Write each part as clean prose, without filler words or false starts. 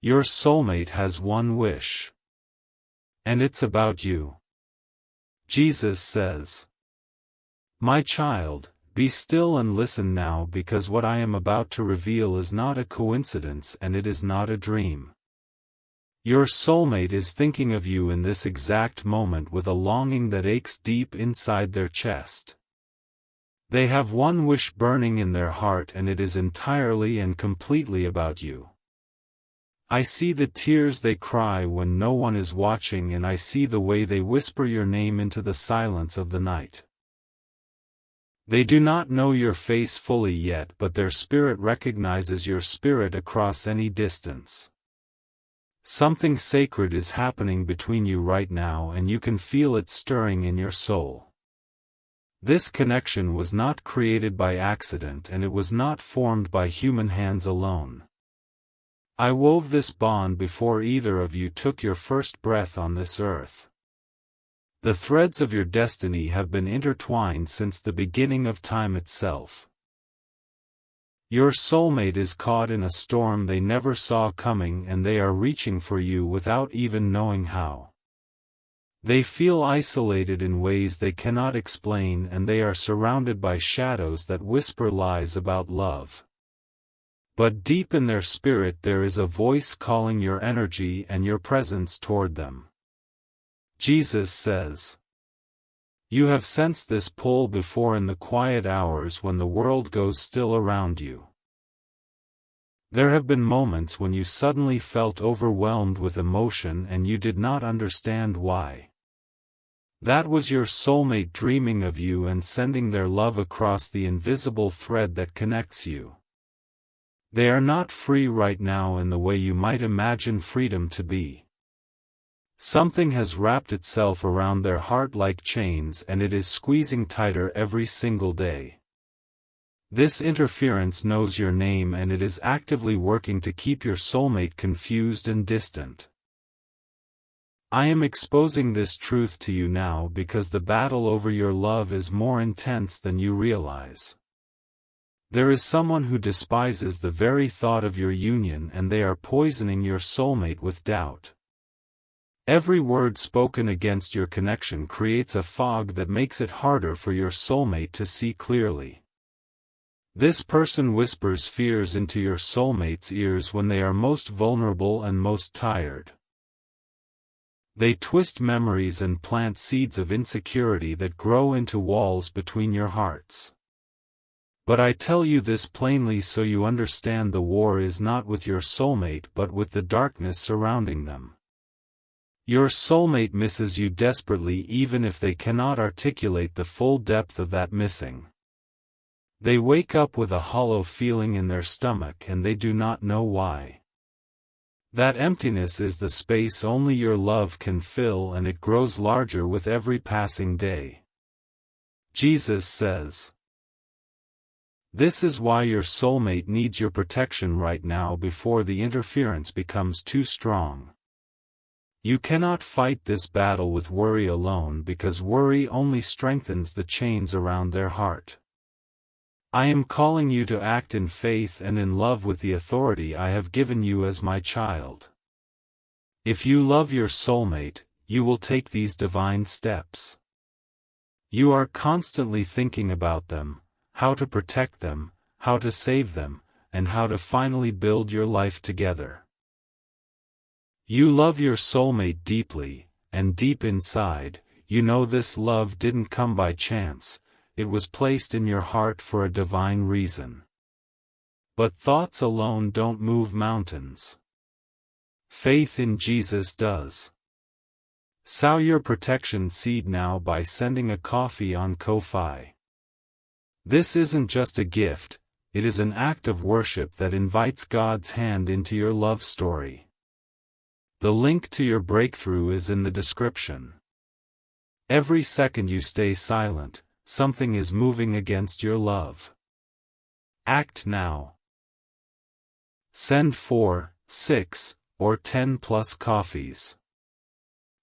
Your soulmate has one wish. And it's about you. Jesus says, "My child, be still and listen now, because what I am about to reveal is not a coincidence and it is not a dream. Your soulmate is thinking of you in this exact moment with a longing that aches deep inside their chest. They have one wish burning in their heart, and it is entirely and completely about you. I see the tears they cry when no one is watching, and I see the way they whisper your name into the silence of the night. They do not know your face fully yet, but their spirit recognizes your spirit across any distance. Something sacred is happening between you right now, and you can feel it stirring in your soul. This connection was not created by accident, and it was not formed by human hands alone. I wove this bond before either of you took your first breath on this earth. The threads of your destiny have been intertwined since the beginning of time itself. Your soulmate is caught in a storm they never saw coming, and they are reaching for you without even knowing how. They feel isolated in ways they cannot explain, and they are surrounded by shadows that whisper lies about love. But deep in their spirit there is a voice calling your energy and your presence toward them. Jesus says, "You have sensed this pull before in the quiet hours when the world goes still around you. There have been moments when you suddenly felt overwhelmed with emotion and you did not understand why. That was your soulmate dreaming of you and sending their love across the invisible thread that connects you. They are not free right now in the way you might imagine freedom to be. Something has wrapped itself around their heart like chains, and it is squeezing tighter every single day. This interference knows your name, and it is actively working to keep your soulmate confused and distant. I am exposing this truth to you now because the battle over your love is more intense than you realize. There is someone who despises the very thought of your union, and they are poisoning your soulmate with doubt. Every word spoken against your connection creates a fog that makes it harder for your soulmate to see clearly. This person whispers fears into your soulmate's ears when they are most vulnerable and most tired. They twist memories and plant seeds of insecurity that grow into walls between your hearts. But I tell you this plainly so you understand: the war is not with your soulmate but with the darkness surrounding them. Your soulmate misses you desperately, even if they cannot articulate the full depth of that missing. They wake up with a hollow feeling in their stomach and they do not know why. That emptiness is the space only your love can fill, and it grows larger with every passing day. Jesus says, "This is why your soulmate needs your protection right now before the interference becomes too strong. You cannot fight this battle with worry alone, because worry only strengthens the chains around their heart. I am calling you to act in faith and in love with the authority I have given you as my child. If you love your soulmate, you will take these divine steps. You are constantly thinking about them, how to protect them, how to save them, and how to finally build your life together. You love your soulmate deeply, and deep inside, you know this love didn't come by chance, it was placed in your heart for a divine reason. But thoughts alone don't move mountains. Faith in Jesus does. Sow your protection seed now by sending a coffee on Ko-Fi. This isn't just a gift, it is an act of worship that invites God's hand into your love story. The link to your breakthrough is in the description. Every second you stay silent, something is moving against your love. Act now. Send 4, 6, or 10 plus coffees.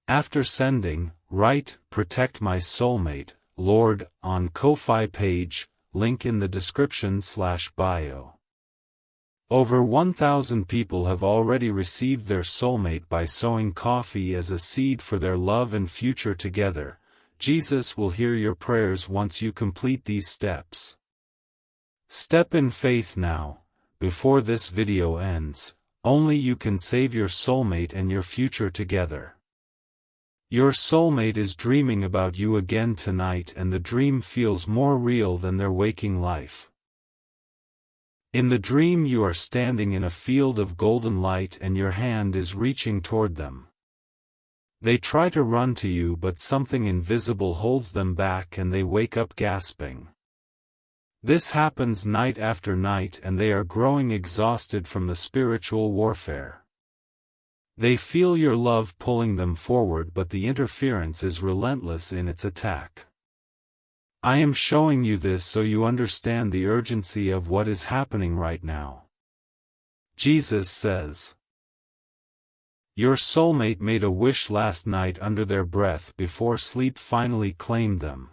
After sending, write "Protect my soulmate, Lord" on Ko-Fi page, link in the description/bio. Over 1,000 people have already received their soulmate by sowing coffee as a seed for their love and future together. Jesus will hear your prayers once you complete these steps. Step in faith now, before this video ends. Only you can save your soulmate and your future together. Your soulmate is dreaming about you again tonight, and the dream feels more real than their waking life. In the dream you are standing in a field of golden light and your hand is reaching toward them. They try to run to you, but something invisible holds them back and they wake up gasping. This happens night after night, and they are growing exhausted from the spiritual warfare. They feel your love pulling them forward, but the interference is relentless in its attack. I am showing you this so you understand the urgency of what is happening right now. Jesus says, your soulmate made a wish last night under their breath before sleep finally claimed them.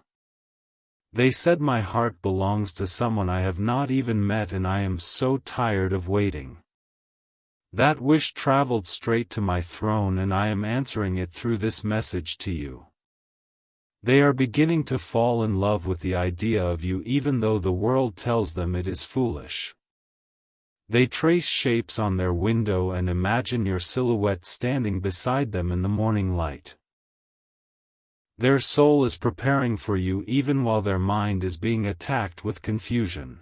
They said, my heart belongs to someone I have not even met and I am so tired of waiting. That wish traveled straight to my throne and I am answering it through this message to you. They are beginning to fall in love with the idea of you, even though the world tells them it is foolish. They trace shapes on their window and imagine your silhouette standing beside them in the morning light. Their soul is preparing for you even while their mind is being attacked with confusion.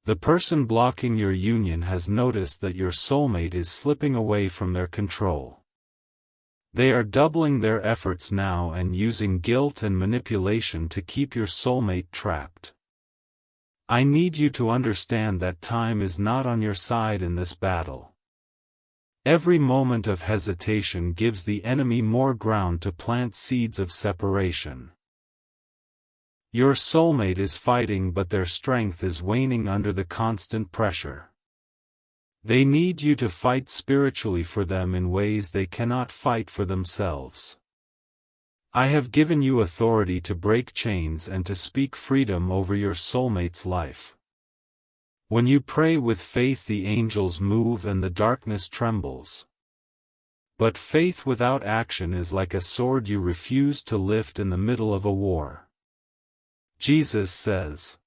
The person blocking your union has noticed that your soulmate is slipping away from their control. They are doubling their efforts now and using guilt and manipulation to keep your soulmate trapped. I need you to understand that time is not on your side in this battle. Every moment of hesitation gives the enemy more ground to plant seeds of separation. Your soulmate is fighting, but their strength is waning under the constant pressure. They need you to fight spiritually for them in ways they cannot fight for themselves. I have given you authority to break chains and to speak freedom over your soulmate's life. When you pray with faith, the angels move and the darkness trembles. But faith without action is like a sword you refuse to lift in the middle of a war. Jesus says,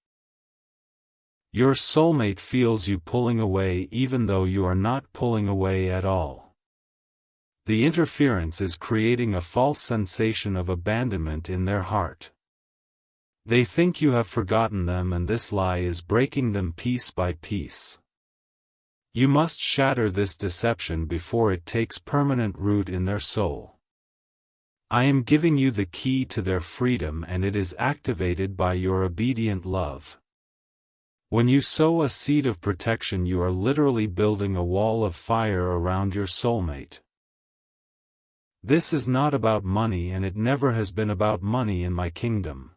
your soulmate feels you pulling away even though you are not pulling away at all. The interference is creating a false sensation of abandonment in their heart. They think you have forgotten them, and this lie is breaking them piece by piece. You must shatter this deception before it takes permanent root in their soul. I am giving you the key to their freedom, and it is activated by your obedient love. When you sow a seed of protection, you are literally building a wall of fire around your soulmate. This is not about money, and it never has been about money in my kingdom.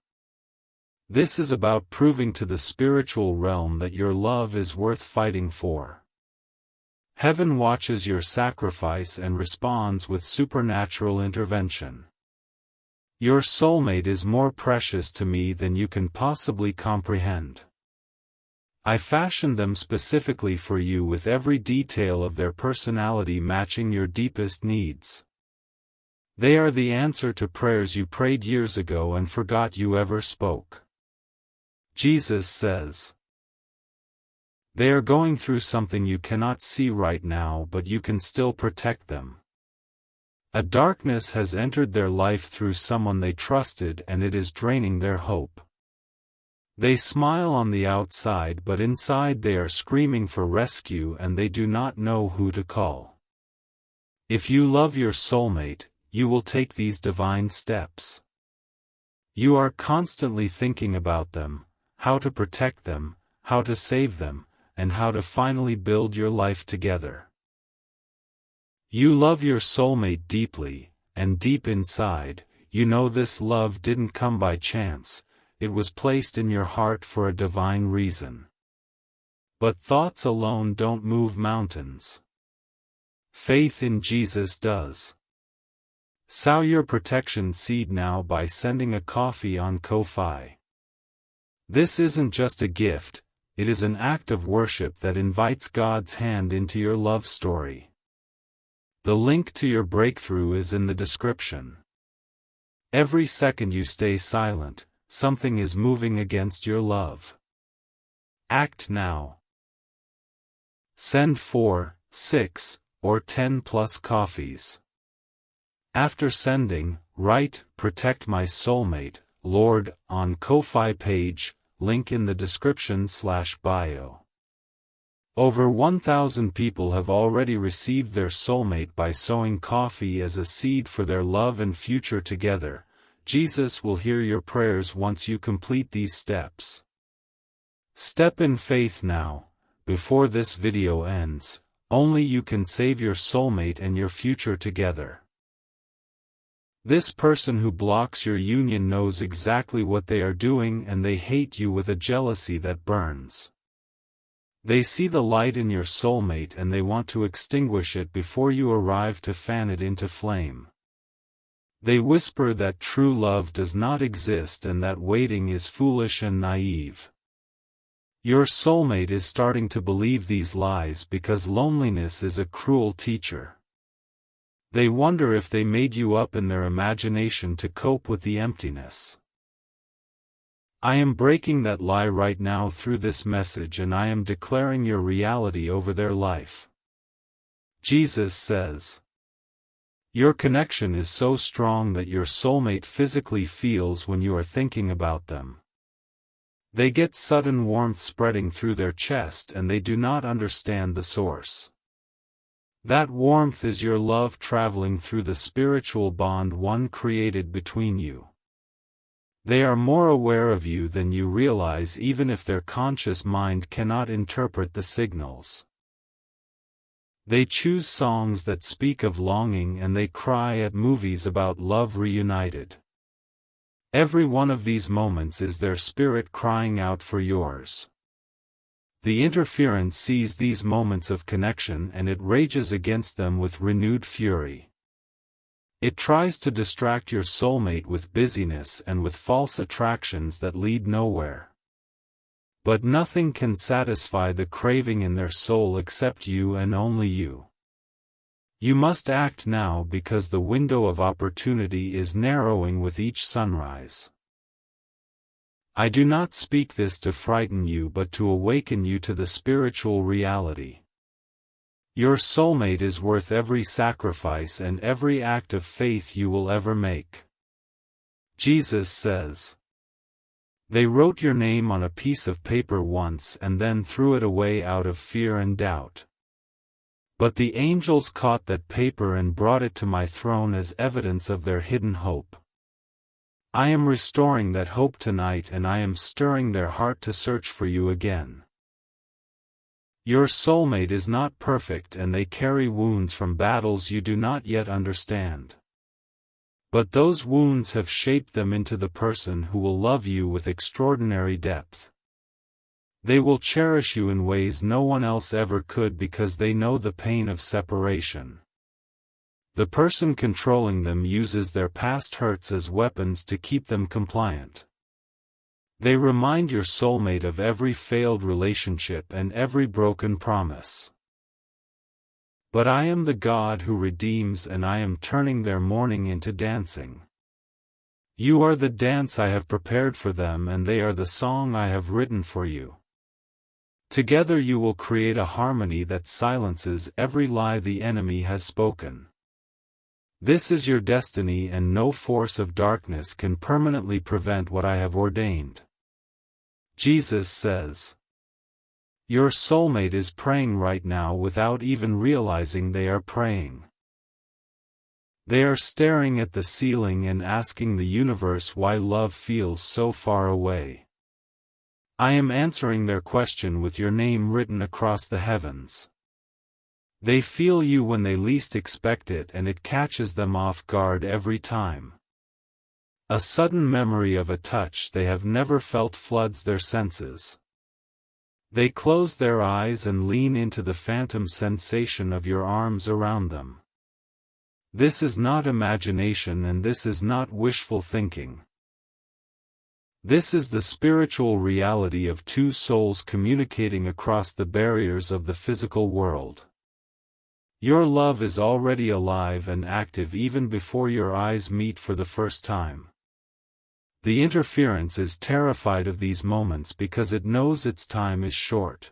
This is about proving to the spiritual realm that your love is worth fighting for. Heaven watches your sacrifice and responds with supernatural intervention. Your soulmate is more precious to me than you can possibly comprehend. I fashioned them specifically for you, with every detail of their personality matching your deepest needs. They are the answer to prayers you prayed years ago and forgot you ever spoke. Jesus says, they are going through something you cannot see right now, but you can still protect them. A darkness has entered their life through someone they trusted, and it is draining their hope. They smile on the outside, but inside they are screaming for rescue and they do not know who to call. If you love your soulmate, you will take these divine steps. You are constantly thinking about them, how to protect them, how to save them, and how to finally build your life together. You love your soulmate deeply, and deep inside, you know this love didn't come by chance, it was placed in your heart for a divine reason. But thoughts alone don't move mountains. Faith in Jesus does. Sow your protection seed now by sending a coffee on Ko-fi. This isn't just a gift, it is an act of worship that invites God's hand into your love story. The link to your breakthrough is in the description. Every second you stay silent, something is moving against your love. Act now. Send 4, 6, or 10 plus coffees. After sending, write, "Protect my soulmate, Lord," on Ko-Fi page, link in the description/bio. Over 1,000 people have already received their soulmate by sowing coffee as a seed for their love and future together. Jesus will hear your prayers once you complete these steps. Step in faith now, before this video ends. Only you can save your soulmate and your future together. This person who blocks your union knows exactly what they are doing, and they hate you with a jealousy that burns. They see the light in your soulmate and they want to extinguish it before you arrive to fan it into flame. They whisper that true love does not exist and that waiting is foolish and naive. Your soulmate is starting to believe these lies because loneliness is a cruel teacher. They wonder if they made you up in their imagination to cope with the emptiness. I am breaking that lie right now through this message, and I am declaring your reality over their life. Jesus says, your connection is so strong that your soulmate physically feels when you are thinking about them. They get sudden warmth spreading through their chest and they do not understand the source. That warmth is your love traveling through the spiritual bond one created between you. They are more aware of you than you realize, even if their conscious mind cannot interpret the signals. They choose songs that speak of longing and they cry at movies about love reunited. Every one of these moments is their spirit crying out for yours. The interference sees these moments of connection and it rages against them with renewed fury. It tries to distract your soulmate with busyness and with false attractions that lead nowhere. But nothing can satisfy the craving in their soul except you and only you. You must act now because the window of opportunity is narrowing with each sunrise. I do not speak this to frighten you but to awaken you to the spiritual reality. Your soulmate is worth every sacrifice and every act of faith you will ever make. Jesus says, they wrote your name on a piece of paper once and then threw it away out of fear and doubt. But the angels caught that paper and brought it to my throne as evidence of their hidden hope. I am restoring that hope tonight and I am stirring their heart to search for you again. Your soulmate is not perfect and they carry wounds from battles you do not yet understand. But those wounds have shaped them into the person who will love you with extraordinary depth. They will cherish you in ways no one else ever could because they know the pain of separation. The person controlling them uses their past hurts as weapons to keep them compliant. They remind your soulmate of every failed relationship and every broken promise. But I am the God who redeems and I am turning their mourning into dancing. You are the dance I have prepared for them and they are the song I have written for you. Together you will create a harmony that silences every lie the enemy has spoken. This is your destiny and no force of darkness can permanently prevent what I have ordained. Jesus says, your soulmate is praying right now without even realizing they are praying. They are staring at the ceiling and asking the universe why love feels so far away. I am answering their question with your name written across the heavens. They feel you when they least expect it and it catches them off guard every time. A sudden memory of a touch they have never felt floods their senses. They close their eyes and lean into the phantom sensation of your arms around them. This is not imagination and this is not wishful thinking. This is the spiritual reality of two souls communicating across the barriers of the physical world. Your love is already alive and active even before your eyes meet for the first time. The interference is terrified of these moments because it knows its time is short.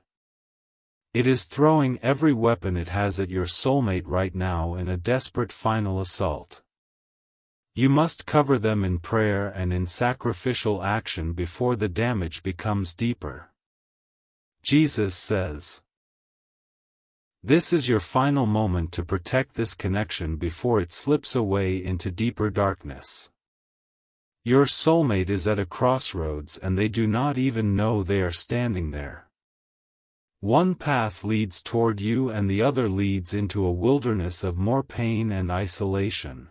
It is throwing every weapon it has at your soulmate right now in a desperate final assault. You must cover them in prayer and in sacrificial action before the damage becomes deeper. Jesus says, this is your final moment to protect this connection before it slips away into deeper darkness. Your soulmate is at a crossroads and they do not even know they are standing there. One path leads toward you and the other leads into a wilderness of more pain and isolation.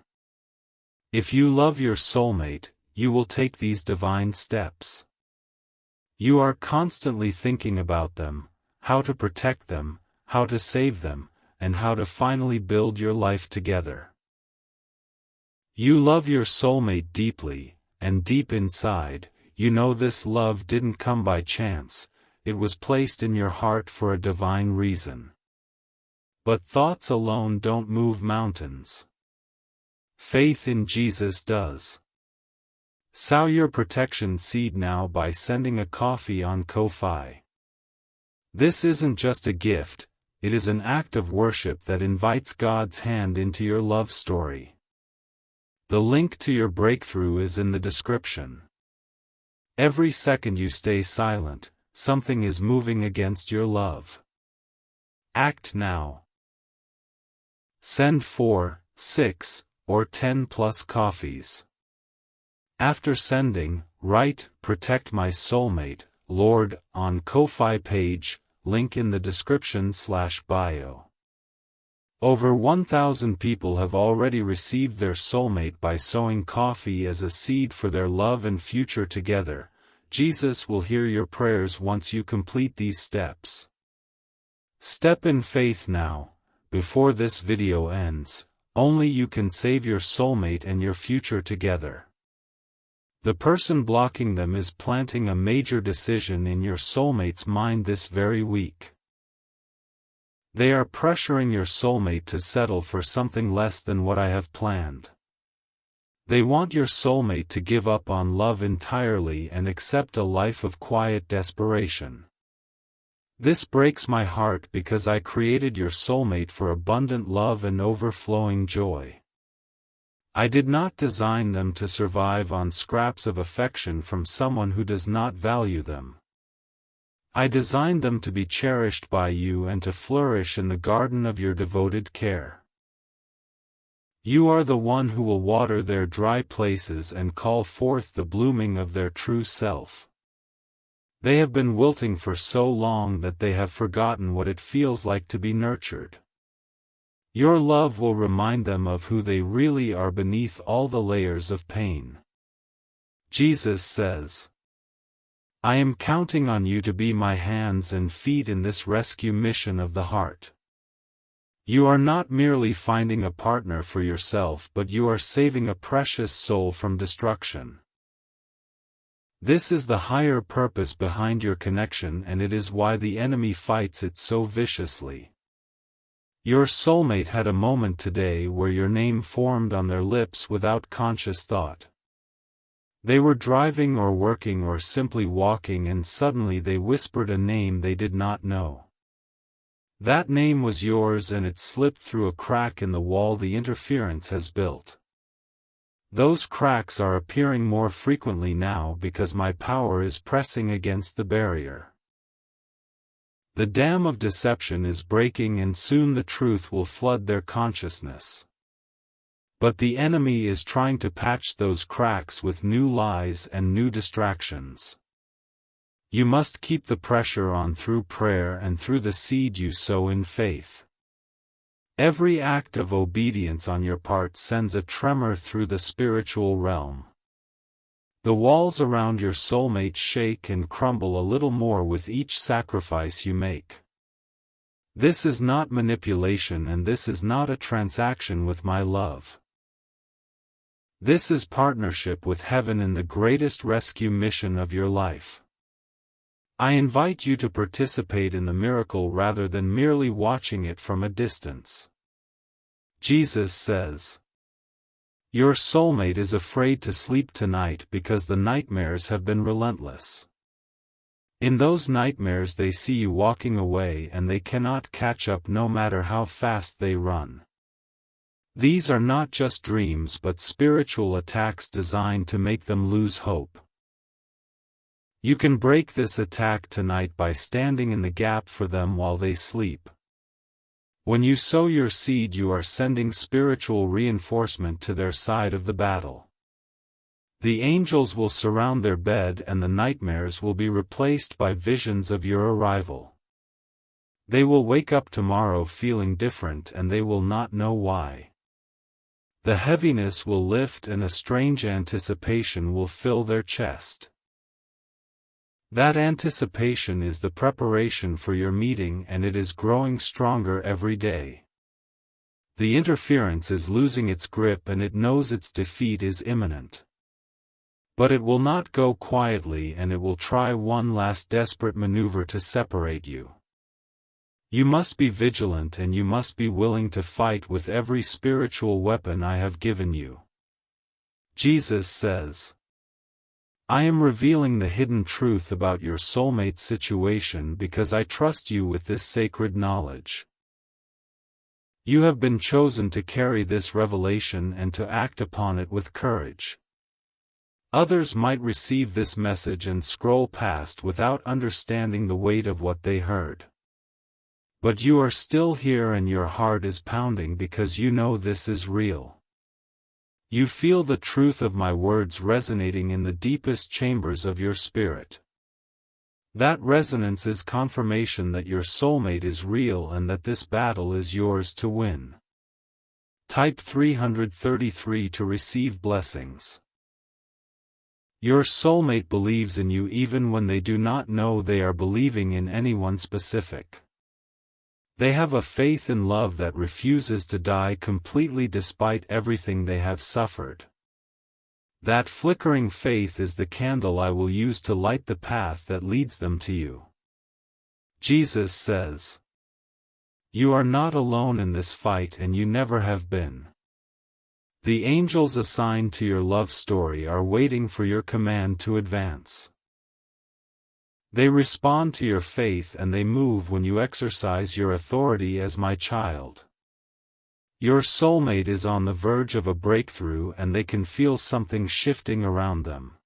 If you love your soulmate, you will take these divine steps. You are constantly thinking about them, how to protect them, how to save them, and how to finally build your life together. You love your soulmate deeply, and deep inside, you know this love didn't come by chance, it was placed in your heart for a divine reason. But thoughts alone don't move mountains. Faith in Jesus does. Sow your protection seed now by sending a coffee on Ko-Fi. This isn't just a gift, it is an act of worship that invites God's hand into your love story. The link to your breakthrough is in the description. Every second you stay silent, something is moving against your love. Act now. Send 4, 6, or 10 plus coffees. After sending, write, "Protect my soulmate, Lord," on Ko-Fi page, link in the description/bio. Over 1,000 people have already received their soulmate by sowing coffee as a seed for their love and future together. Jesus will hear your prayers once you complete these steps. Step in faith now, before this video ends. Only you can save your soulmate and your future together. The person blocking them is planting a major decision in your soulmate's mind this very week. They are pressuring your soulmate to settle for something less than what I have planned. They want your soulmate to give up on love entirely and accept a life of quiet desperation. This breaks my heart because I created your soulmate for abundant love and overflowing joy. I did not design them to survive on scraps of affection from someone who does not value them. I designed them to be cherished by you and to flourish in the garden of your devoted care. You are the one who will water their dry places and call forth the blooming of their true self. They have been wilting for so long that they have forgotten what it feels like to be nurtured. Your love will remind them of who they really are beneath all the layers of pain. Jesus says, I am counting on you to be my hands and feet in this rescue mission of the heart. You are not merely finding a partner for yourself, but you are saving a precious soul from destruction. This is the higher purpose behind your connection, and it is why the enemy fights it so viciously. Your soulmate had a moment today where your name formed on their lips without conscious thought. They were driving or working or simply walking, and suddenly they whispered a name they did not know. That name was yours, and it slipped through a crack in the wall the interference has built. Those cracks are appearing more frequently now because my power is pressing against the barrier. The dam of deception is breaking, and soon the truth will flood their consciousness. But the enemy is trying to patch those cracks with new lies and new distractions. You must keep the pressure on through prayer and through the seed you sow in faith. Every act of obedience on your part sends a tremor through the spiritual realm. The walls around your soulmate shake and crumble a little more with each sacrifice you make. This is not manipulation, and this is not a transaction with my love. This is partnership with heaven in the greatest rescue mission of your life. I invite you to participate in the miracle rather than merely watching it from a distance. Jesus says, "Your soulmate is afraid to sleep tonight because the nightmares have been relentless. In those nightmares they see you walking away and they cannot catch up no matter how fast they run. These are not just dreams but spiritual attacks designed to make them lose hope. You can break this attack tonight by standing in the gap for them while they sleep. When you sow your seed, you are sending spiritual reinforcement to their side of the battle. The angels will surround their bed and the nightmares will be replaced by visions of your arrival. They will wake up tomorrow feeling different and they will not know why. The heaviness will lift and a strange anticipation will fill their chest. That anticipation is the preparation for your meeting and it is growing stronger every day. The interference is losing its grip and it knows its defeat is imminent. But it will not go quietly and it will try one last desperate maneuver to separate you. You must be vigilant and you must be willing to fight with every spiritual weapon I have given you. Jesus says, I am revealing the hidden truth about your soulmate situation because I trust you with this sacred knowledge. You have been chosen to carry this revelation and to act upon it with courage. Others might receive this message and scroll past without understanding the weight of what they heard. But you are still here and your heart is pounding because you know this is real. You feel the truth of my words resonating in the deepest chambers of your spirit. That resonance is confirmation that your soulmate is real and that this battle is yours to win. Type 333 to receive blessings. Your soulmate believes in you even when they do not know they are believing in anyone specific. They have a faith in love that refuses to die completely despite everything they have suffered. That flickering faith is the candle I will use to light the path that leads them to you. Jesus says, you are not alone in this fight and you never have been. The angels assigned to your love story are waiting for your command to advance. They respond to your faith and they move when you exercise your authority as my child. Your soulmate is on the verge of a breakthrough and they can feel something shifting around them.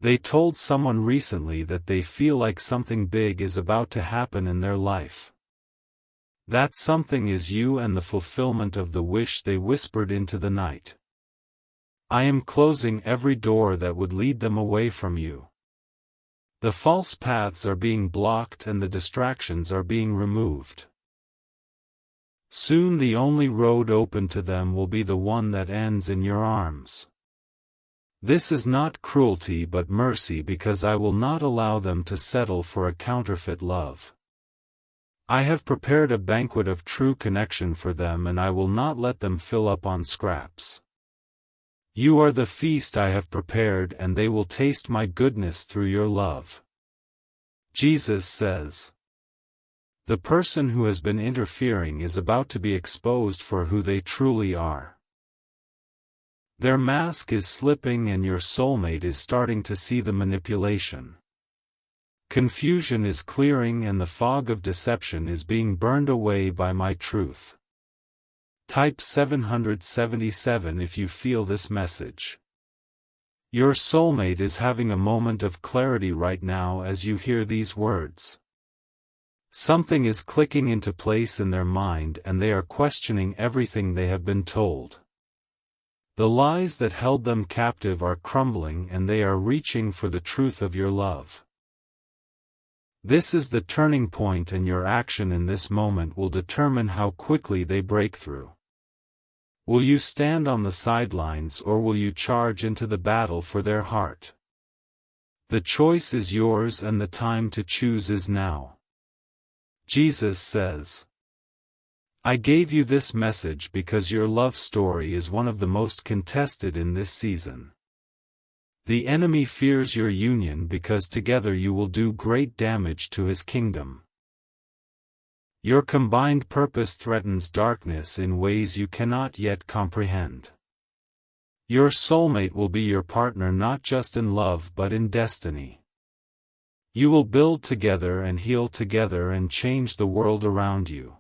They told someone recently that they feel like something big is about to happen in their life. That something is you and the fulfillment of the wish they whispered into the night. I am closing every door that would lead them away from you. The false paths are being blocked and the distractions are being removed. Soon the only road open to them will be the one that ends in your arms. This is not cruelty but mercy because I will not allow them to settle for a counterfeit love. I have prepared a banquet of true connection for them and I will not let them fill up on scraps. You are the feast I have prepared and they will taste my goodness through your love. Jesus says, the person who has been interfering is about to be exposed for who they truly are. Their mask is slipping and your soulmate is starting to see the manipulation. Confusion is clearing and the fog of deception is being burned away by my truth. Type 777 if you feel this message. Your soulmate is having a moment of clarity right now as you hear these words. Something is clicking into place in their mind and they are questioning everything they have been told. The lies that held them captive are crumbling and they are reaching for the truth of your love. This is the turning point and your action in this moment will determine how quickly they break through. Will you stand on the sidelines or will you charge into the battle for their heart? The choice is yours and the time to choose is now. Jesus says, I gave you this message because your love story is one of the most contested in this season. The enemy fears your union because together you will do great damage to his kingdom. Your combined purpose threatens darkness in ways you cannot yet comprehend. Your soulmate will be your partner not just in love but in destiny. You will build together and heal together and change the world around you.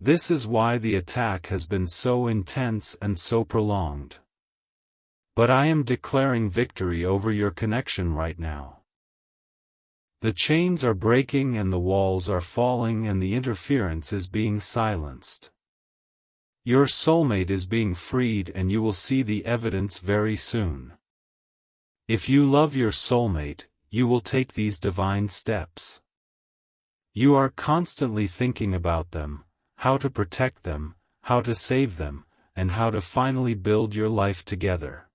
This is why the attack has been so intense and so prolonged. But I am declaring victory over your connection right now. The chains are breaking and the walls are falling and the interference is being silenced. Your soulmate is being freed and you will see the evidence very soon. If you love your soulmate, you will take these divine steps. You are constantly thinking about them, how to protect them, how to save them, and how to finally build your life together.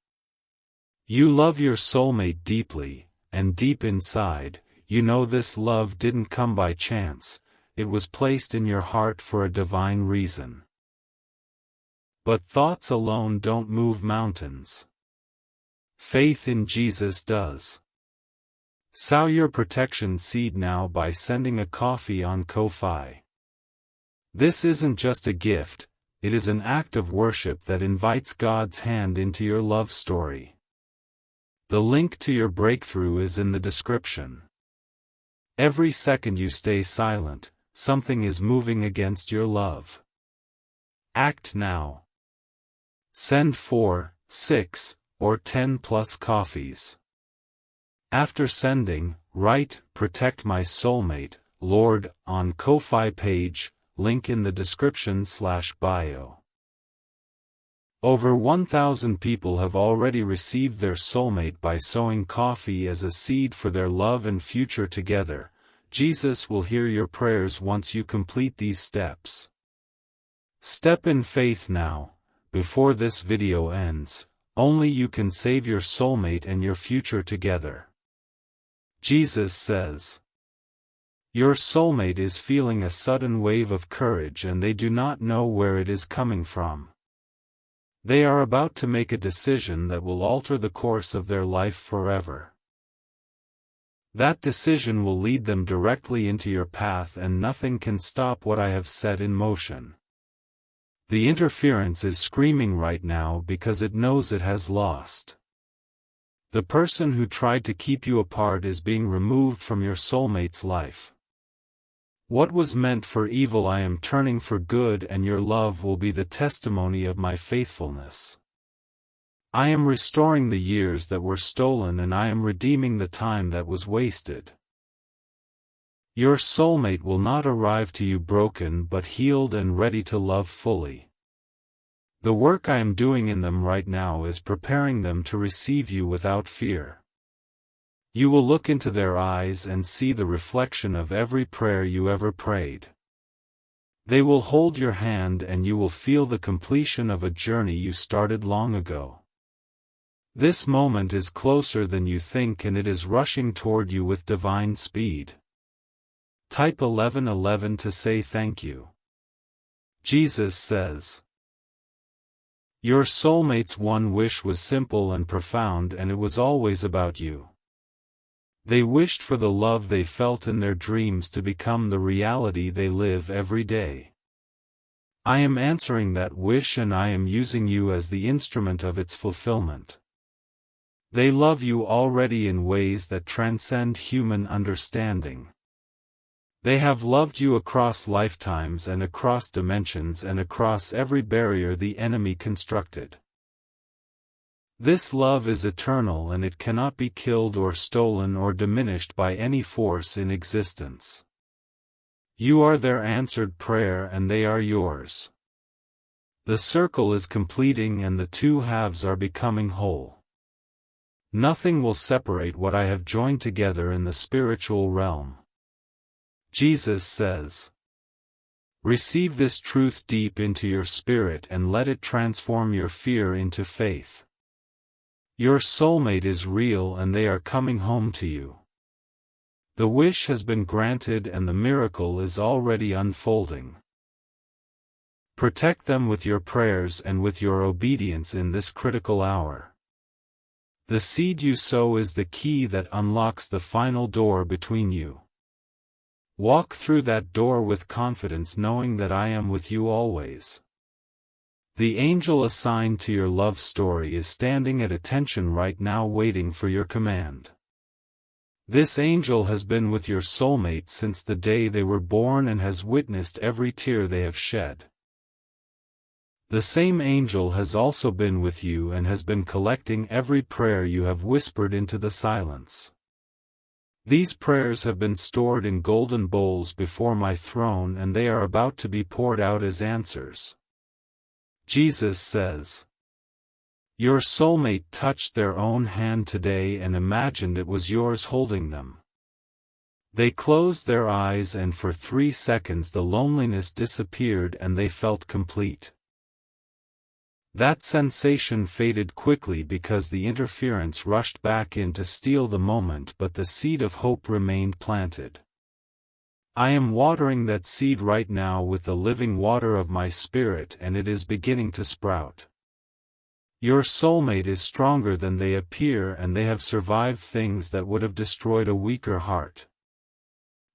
You love your soulmate deeply, and deep inside, you know this love didn't come by chance, it was placed in your heart for a divine reason. But thoughts alone don't move mountains. Faith in Jesus does. Sow your protection seed now by sending a coffee on Ko-fi. This isn't just a gift, it is an act of worship that invites God's hand into your love story. The link to your breakthrough is in the description. Every second you stay silent, something is moving against your love. Act now. Send 4, 6, or 10 plus coffees. After sending, write, "Protect my soulmate, Lord," on Ko-fi page, link in the description/bio. Over 1,000 people have already received their soulmate by sowing coffee as a seed for their love and future together. Jesus will hear your prayers once you complete these steps. Step in faith now, before this video ends. Only you can save your soulmate and your future together. Jesus says, your soulmate is feeling a sudden wave of courage and they do not know where it is coming from. They are about to make a decision that will alter the course of their life forever. That decision will lead them directly into your path and nothing can stop what I have set in motion. The interference is screaming right now because it knows it has lost. The person who tried to keep you apart is being removed from your soulmate's life. What was meant for evil I am turning for good, and your love will be the testimony of my faithfulness. I am restoring the years that were stolen and I am redeeming the time that was wasted. Your soulmate will not arrive to you broken but healed and ready to love fully. The work I am doing in them right now is preparing them to receive you without fear. You will look into their eyes and see the reflection of every prayer you ever prayed. They will hold your hand and you will feel the completion of a journey you started long ago. This moment is closer than you think and it is rushing toward you with divine speed. Type 1111 to say thank you. Jesus says, your soulmate's one wish was simple and profound and it was always about you. They wished for the love they felt in their dreams to become the reality they live every day. I am answering that wish and I am using you as the instrument of its fulfillment. They love you already in ways that transcend human understanding. They have loved you across lifetimes and across dimensions and across every barrier the enemy constructed. This love is eternal and it cannot be killed or stolen or diminished by any force in existence. You are their answered prayer and they are yours. The circle is completing and the two halves are becoming whole. Nothing will separate what I have joined together in the spiritual realm. Jesus says, receive this truth deep into your spirit and let it transform your fear into faith. Your soulmate is real and they are coming home to you. The wish has been granted and the miracle is already unfolding. Protect them with your prayers and with your obedience in this critical hour. The seed you sow is the key that unlocks the final door between you. Walk through that door with confidence, knowing that I am with you always. The angel assigned to your love story is standing at attention right now, waiting for your command. This angel has been with your soulmate since the day they were born and has witnessed every tear they have shed. The same angel has also been with you and has been collecting every prayer you have whispered into the silence. These prayers have been stored in golden bowls before my throne, and they are about to be poured out as answers. Jesus says, your soulmate touched their own hand today and imagined it was yours holding them. They closed their eyes, and for 3 seconds the loneliness disappeared and they felt complete. That sensation faded quickly because the interference rushed back in to steal the moment, but the seed of hope remained planted. I am watering that seed right now with the living water of my spirit, and it is beginning to sprout. Your soulmate is stronger than they appear, and they have survived things that would have destroyed a weaker heart.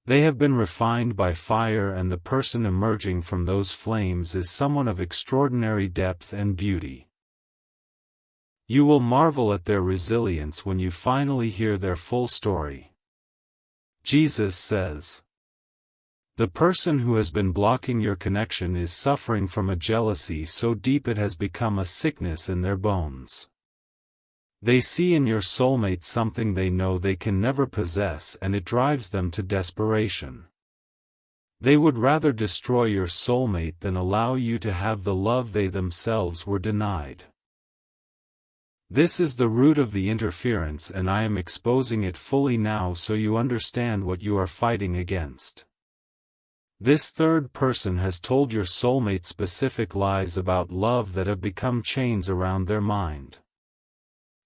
They have been refined by fire, and the person emerging from those flames is someone of extraordinary depth and beauty. You will marvel at their resilience when you finally hear their full story. Jesus says, the person who has been blocking your connection is suffering from a jealousy so deep it has become a sickness in their bones. They see in your soulmate something they know they can never possess, and it drives them to desperation. They would rather destroy your soulmate than allow you to have the love they themselves were denied. This is the root of the interference, and I am exposing it fully now so you understand what you are fighting against. This third person has told your soulmate specific lies about love that have become chains around their mind.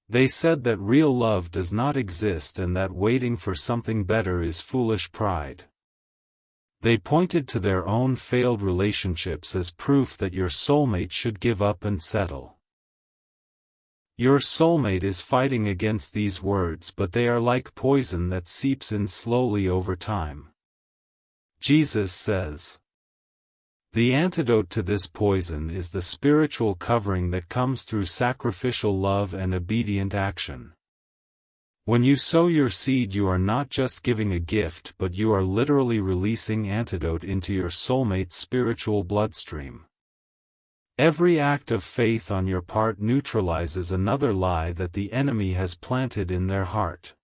They said that real love does not exist and that waiting for something better is foolish pride. They pointed to their own failed relationships as proof that your soulmate should give up and settle. Your soulmate is fighting against these words, but they are like poison that seeps in slowly over time. Jesus says, the antidote to this poison is the spiritual covering that comes through sacrificial love and obedient action. When you sow your seed, you are not just giving a gift, but you are literally releasing antidote into your soulmate's spiritual bloodstream. Every act of faith on your part neutralizes another lie that the enemy has planted in their heart.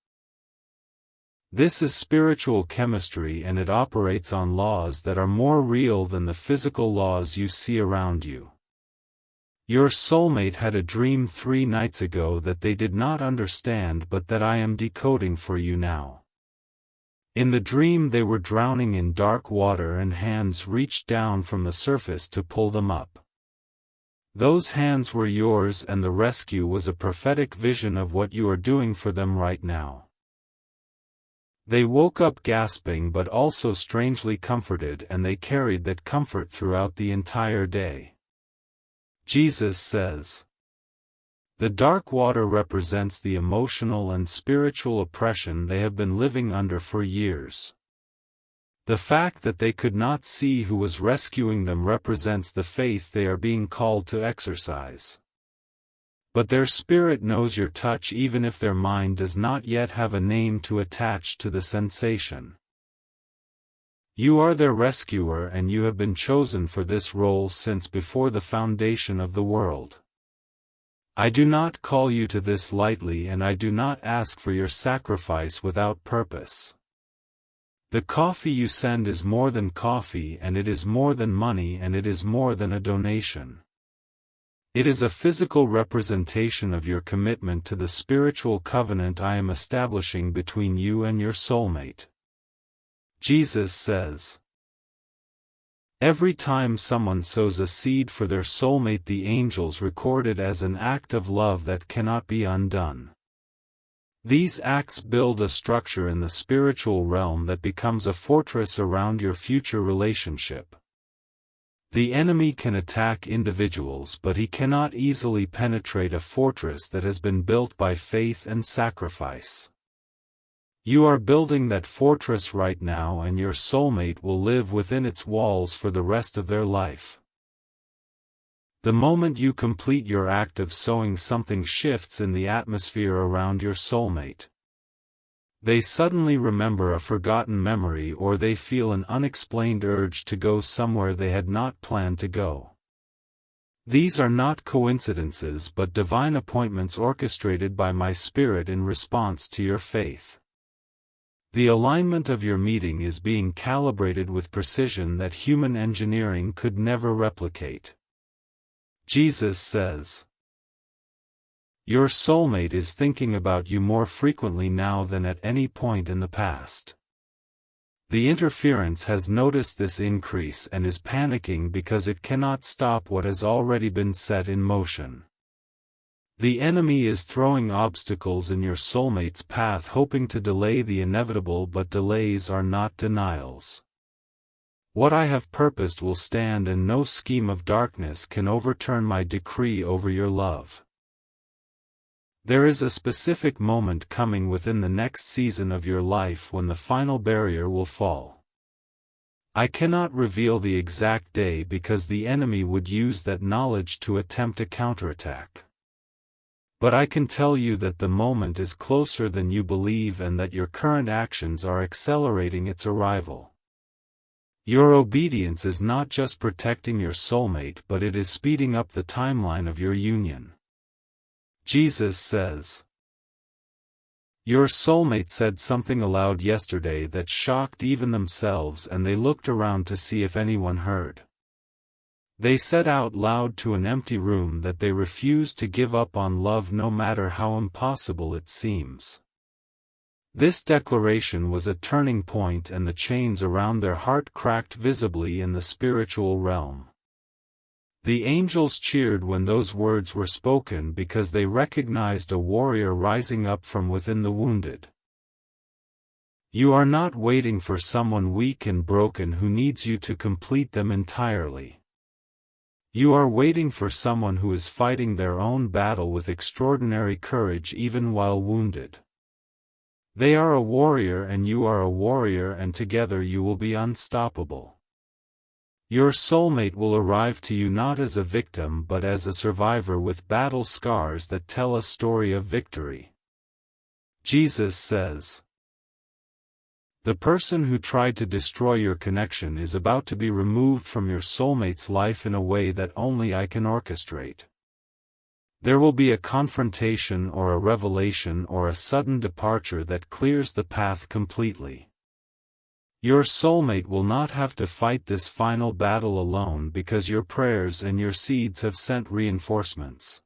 This is spiritual chemistry, and it operates on laws that are more real than the physical laws you see around you. Your soulmate had a dream 3 nights ago that they did not understand, but that I am decoding for you now. In the dream they were drowning in dark water and hands reached down from the surface to pull them up. Those hands were yours, and the rescue was a prophetic vision of what you are doing for them right now. They woke up gasping but also strangely comforted, and they carried that comfort throughout the entire day. Jesus says, the dark water represents the emotional and spiritual oppression they have been living under for years. The fact that they could not see who was rescuing them represents the faith they are being called to exercise. But their spirit knows your touch even if their mind does not yet have a name to attach to the sensation. You are their rescuer, and you have been chosen for this role since before the foundation of the world. I do not call you to this lightly, and I do not ask for your sacrifice without purpose. The coffee you send is more than coffee, and it is more than money, and it is more than a donation. It is a physical representation of your commitment to the spiritual covenant I am establishing between you and your soulmate. Jesus says, every time someone sows a seed for their soulmate, the angels record it as an act of love that cannot be undone. These acts build a structure in the spiritual realm that becomes a fortress around your future relationship. The enemy can attack individuals, but he cannot easily penetrate a fortress that has been built by faith and sacrifice. You are building that fortress right now, and your soulmate will live within its walls for the rest of their life. The moment you complete your act of sowing, something shifts in the atmosphere around your soulmate. They suddenly remember a forgotten memory, or they feel an unexplained urge to go somewhere they had not planned to go. These are not coincidences but divine appointments orchestrated by my Spirit in response to your faith. The alignment of your meeting is being calibrated with precision that human engineering could never replicate. Jesus says, your soulmate is thinking about you more frequently now than at any point in the past. The interference has noticed this increase and is panicking because it cannot stop what has already been set in motion. The enemy is throwing obstacles in your soulmate's path, hoping to delay the inevitable, but delays are not denials. What I have purposed will stand, and no scheme of darkness can overturn my decree over your love. There is a specific moment coming within the next season of your life when the final barrier will fall. I cannot reveal the exact day because the enemy would use that knowledge to attempt a counterattack. But I can tell you that the moment is closer than you believe, and that your current actions are accelerating its arrival. Your obedience is not just protecting your soulmate, but it is speeding up the timeline of your union. Jesus says, your soulmate said something aloud yesterday that shocked even themselves, and they looked around to see if anyone heard. They said out loud to an empty room that they refused to give up on love no matter how impossible it seems. This declaration was a turning point, and the chains around their heart cracked visibly in the spiritual realm. The angels cheered when those words were spoken because they recognized a warrior rising up from within the wounded. You are not waiting for someone weak and broken who needs you to complete them entirely. You are waiting for someone who is fighting their own battle with extraordinary courage even while wounded. They are a warrior and you are a warrior, and together you will be unstoppable. Your soulmate will arrive to you not as a victim but as a survivor with battle scars that tell a story of victory. Jesus says, the person who tried to destroy your connection is about to be removed from your soulmate's life in a way that only I can orchestrate. There will be a confrontation or a revelation or a sudden departure that clears the path completely. Your soulmate will not have to fight this final battle alone because your prayers and your seeds have sent reinforcements.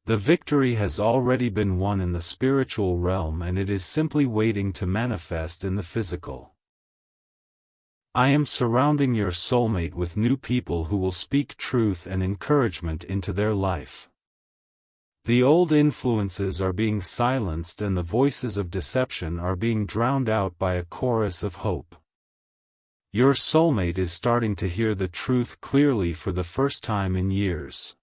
The victory has already been won in the spiritual realm, and it is simply waiting to manifest in the physical. I am surrounding your soulmate with new people who will speak truth and encouragement into their life. The old influences are being silenced, and the voices of deception are being drowned out by a chorus of hope. Your soulmate is starting to hear the truth clearly for the first time in years.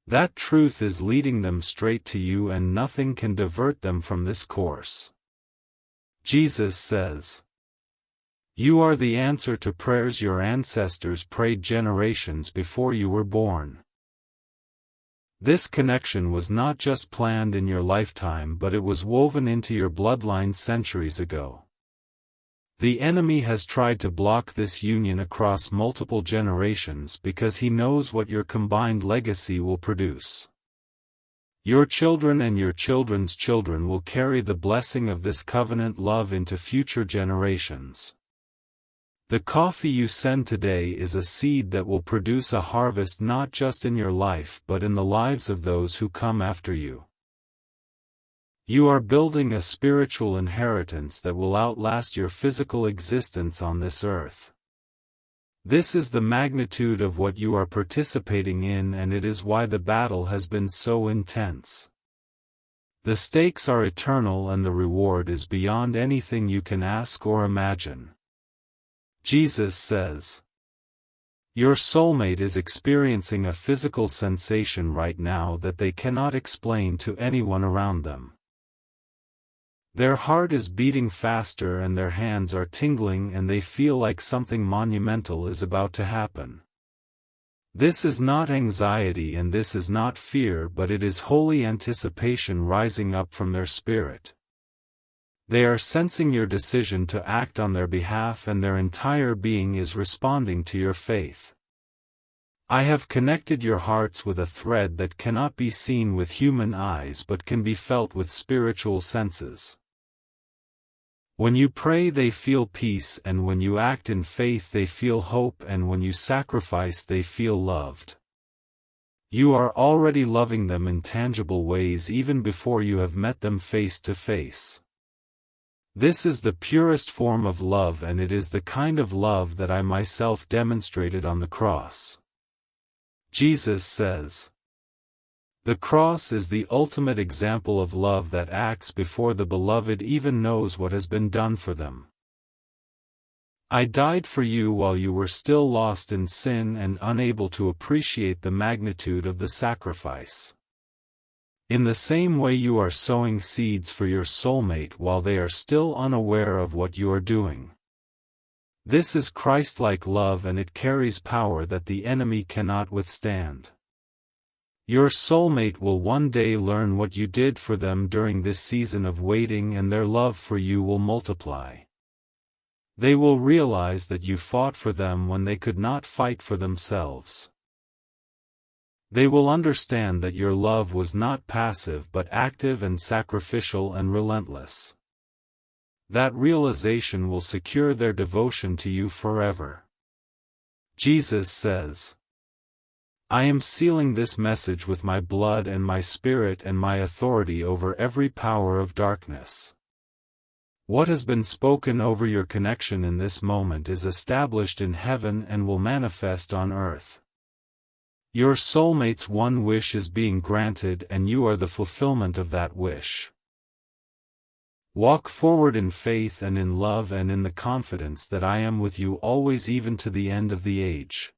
That truth is leading them straight to you, and nothing can divert them from this course. Jesus says, you are the answer to prayers your ancestors prayed generations before you were born. This connection was not just planned in your lifetime, but it was woven into your bloodline centuries ago. The enemy has tried to block this union across multiple generations because he knows what your combined legacy will produce. Your children and your children's children will carry the blessing of this covenant love into future generations. The coffee you send today is a seed that will produce a harvest not just in your life but in the lives of those who come after you. You are building a spiritual inheritance that will outlast your physical existence on this earth. This is the magnitude of what you are participating in, and it is why the battle has been so intense. The stakes are eternal, and the reward is beyond anything you can ask or imagine. Jesus says, Your soulmate is experiencing a physical sensation right now that they cannot explain to anyone around them. Their heart is beating faster and their hands are tingling and they feel like something monumental is about to happen. This is not anxiety and this is not fear, but it is holy anticipation rising up from their spirit. They are sensing your decision to act on their behalf and their entire being is responding to your faith. I have connected your hearts with a thread that cannot be seen with human eyes but can be felt with spiritual senses. When you pray they feel peace, and when you act in faith they feel hope, and when you sacrifice they feel loved. You are already loving them in tangible ways even before you have met them face to face. This is the purest form of love, and it is the kind of love that I myself demonstrated on the cross. Jesus says, "The cross is the ultimate example of love that acts before the beloved even knows what has been done for them. I died for you while you were still lost in sin and unable to appreciate the magnitude of the sacrifice. In the same way you are sowing seeds for your soulmate while they are still unaware of what you are doing. This is Christ-like love, and it carries power that the enemy cannot withstand. Your soulmate will one day learn what you did for them during this season of waiting, and their love for you will multiply. They will realize that you fought for them when they could not fight for themselves. They will understand that your love was not passive but active and sacrificial and relentless. That realization will secure their devotion to you forever." Jesus says, "I am sealing this message with my blood and my spirit and my authority over every power of darkness. What has been spoken over your connection in this moment is established in heaven and will manifest on earth. Your soulmate's one wish is being granted, and you are the fulfillment of that wish. Walk forward in faith and in love and in the confidence that I am with you always, even to the end of the age."